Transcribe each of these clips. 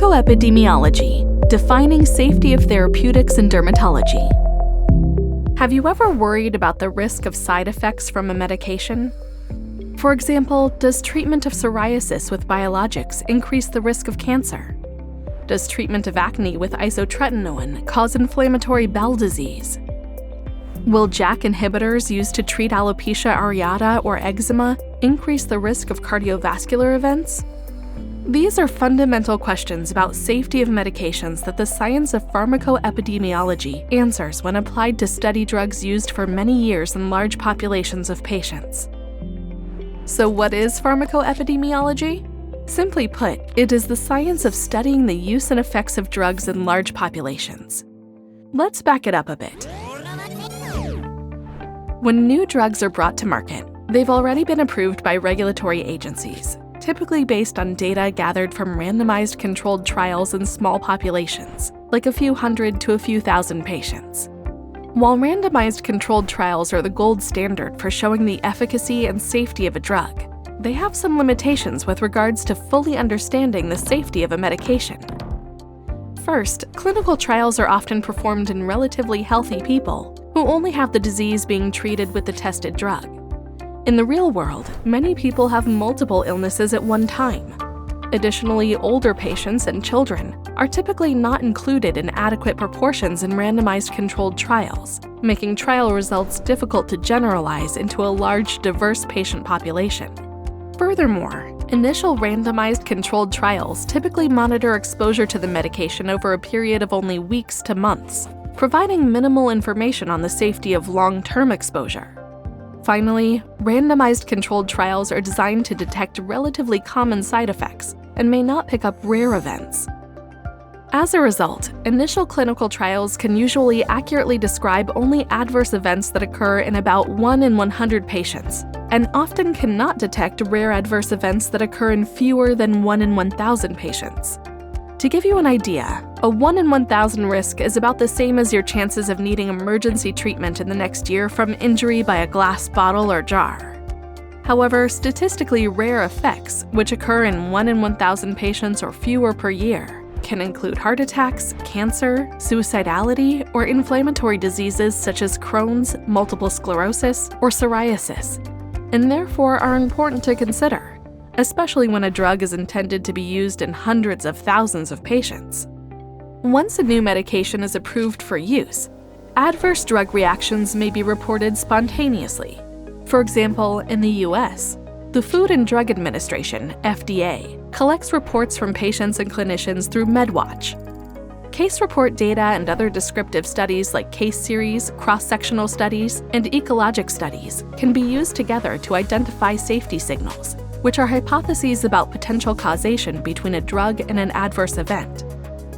Pharmacoepidemiology, defining safety of therapeutics in dermatology. Have you ever worried about the risk of side effects from a medication? For example, does treatment of psoriasis with biologics increase the risk of cancer? Does treatment of acne with isotretinoin cause inflammatory bowel disease? Will JAK inhibitors used to treat alopecia areata or eczema increase the risk of cardiovascular events? These are fundamental questions about safety of medications that the science of pharmacoepidemiology answers when applied to study drugs used for many years in large populations of patients. So what is pharmacoepidemiology? Simply put, it is the science of studying the use and effects of drugs in large populations. Let's back it up a bit. When new drugs are brought to market, they've already been approved by regulatory agencies, typically based on data gathered from randomized controlled trials in small populations, like a few hundred to a few thousand patients. While randomized controlled trials are the gold standard for showing the efficacy and safety of a drug, they have some limitations with regards to fully understanding the safety of a medication. First, clinical trials are often performed in relatively healthy people who only have the disease being treated with the tested drug. In the real world, many people have multiple illnesses at one time. Additionally, older patients and children are typically not included in adequate proportions in randomized controlled trials, making trial results difficult to generalize into a large, diverse patient population. Furthermore, initial randomized controlled trials typically monitor exposure to the medication over a period of only weeks to months, providing minimal information on the safety of long-term exposure. Finally, randomized controlled trials are designed to detect relatively common side effects and may not pick up rare events. As a result, initial clinical trials can usually accurately describe only adverse events that occur in about 1 in 100 patients, and often cannot detect rare adverse events that occur in fewer than 1 in 1,000 patients. To give you an idea, a 1 in 1,000 risk is about the same as your chances of needing emergency treatment in the next year from injury by a glass bottle or jar. However, statistically rare effects, which occur in 1 in 1,000 patients or fewer per year, can include heart attacks, cancer, suicidality, or inflammatory diseases such as Crohn's, multiple sclerosis, or psoriasis, and therefore are important to consider, especially when a drug is intended to be used in hundreds of thousands of patients. Once a new medication is approved for use, adverse drug reactions may be reported spontaneously. For example, in the US, the Food and Drug Administration, FDA, collects reports from patients and clinicians through MedWatch. Case report data and other descriptive studies like case series, cross-sectional studies, and ecologic studies can be used together to identify safety signals, which are hypotheses about potential causation between a drug and an adverse event.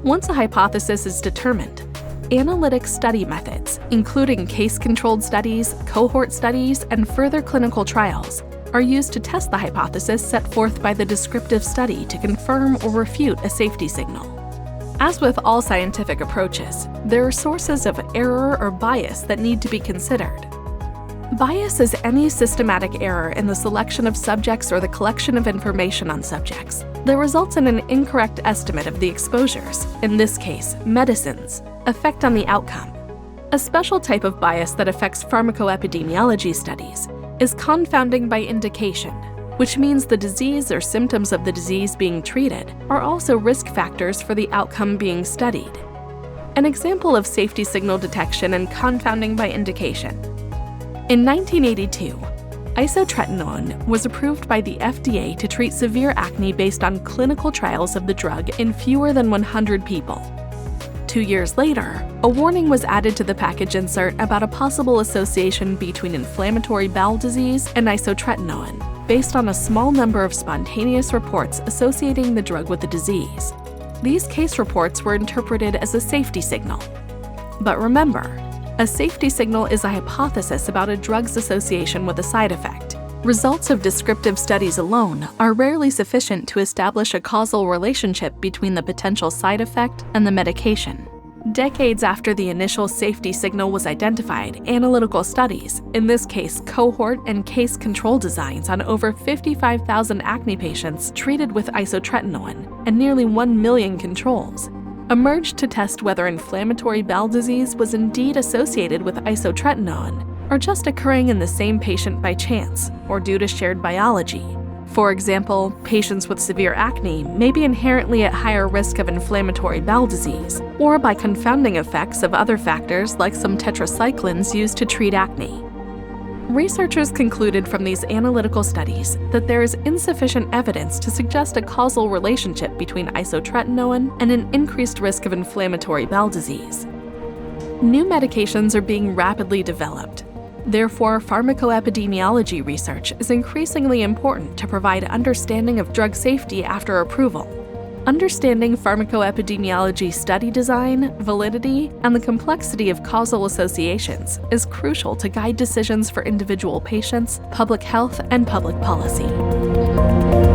Once a hypothesis is determined, analytic study methods, including case-controlled studies, cohort studies, and further clinical trials, are used to test the hypothesis set forth by the descriptive study to confirm or refute a safety signal. As with all scientific approaches, there are sources of error or bias that need to be considered. Bias is any systematic error in the selection of subjects or the collection of information on subjects that results in an incorrect estimate of the exposures, in this case, medicines, effect on the outcome. A special type of bias that affects pharmacoepidemiology studies is confounding by indication, which means the disease or symptoms of the disease being treated are also risk factors for the outcome being studied. An example of safety signal detection and confounding by indication. In 1982, isotretinoin was approved by the FDA to treat severe acne based on clinical trials of the drug in fewer than 100 people. 2 years later, a warning was added to the package insert about a possible association between inflammatory bowel disease and isotretinoin, based on a small number of spontaneous reports associating the drug with the disease. These case reports were interpreted as a safety signal. But remember, a safety signal is a hypothesis about a drug's association with a side effect. Results of descriptive studies alone are rarely sufficient to establish a causal relationship between the potential side effect and the medication. Decades after the initial safety signal was identified, analytical studies, in this case cohort and case control designs on over 55,000 acne patients treated with isotretinoin and nearly 1 million controls, emerged to test whether inflammatory bowel disease was indeed associated with isotretinoin or just occurring in the same patient by chance or due to shared biology. For example, patients with severe acne may be inherently at higher risk of inflammatory bowel disease, or by confounding effects of other factors like some tetracyclines used to treat acne. Researchers concluded from these analytical studies that there is insufficient evidence to suggest a causal relationship between isotretinoin and an increased risk of inflammatory bowel disease. New medications are being rapidly developed. Therefore, pharmacoepidemiology research is increasingly important to provide understanding of drug safety after approval. Understanding pharmacoepidemiology study design, validity, and the complexity of causal associations is crucial to guide decisions for individual patients, public health, and public policy.